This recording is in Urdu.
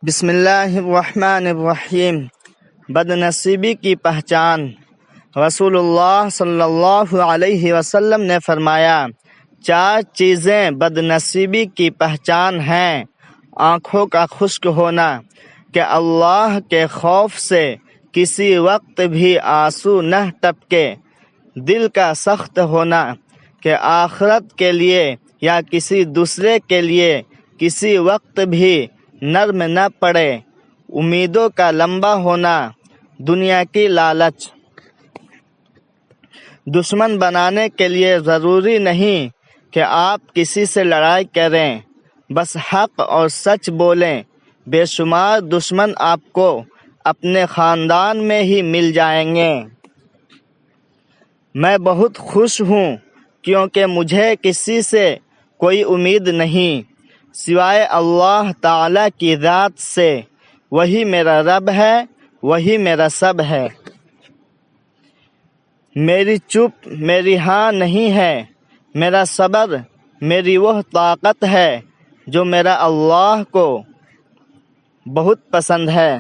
بسم اللہ الرحمن الرحیم۔ بد نصیبی کی پہچان۔ رسول اللہ صلی اللہ علیہ وسلم نے فرمایا، 4 چیزیں بد نصیبی کی پہچان ہیں: آنکھوں کا خشک ہونا کہ اللہ کے خوف سے کسی وقت بھی آنسو نہ ٹپکے، دل کا سخت ہونا کہ آخرت کے لیے یا کسی دوسرے کے لیے کسی وقت بھی نرم نہ پڑے، امیدوں کا لمبا ہونا، دنیا کی لالچ۔ دشمن بنانے کے لیے ضروری نہیں کہ آپ کسی سے لڑائی کریں، بس حق اور سچ بولیں۔ بے شمار دشمن آپ کو اپنے خاندان میں ہی مل جائیں گے۔ میں بہت خوش ہوں کیونکہ مجھے کسی سے کوئی امید نہیں سوائے اللہ تعالیٰ کی ذات سے۔ وہی میرا رب ہے، وہی میرا سب ہے۔ میری چپ میری ہاں نہیں ہے، میرا صبر میری وہ طاقت ہے جو میرا اللہ کو بہت پسند ہے۔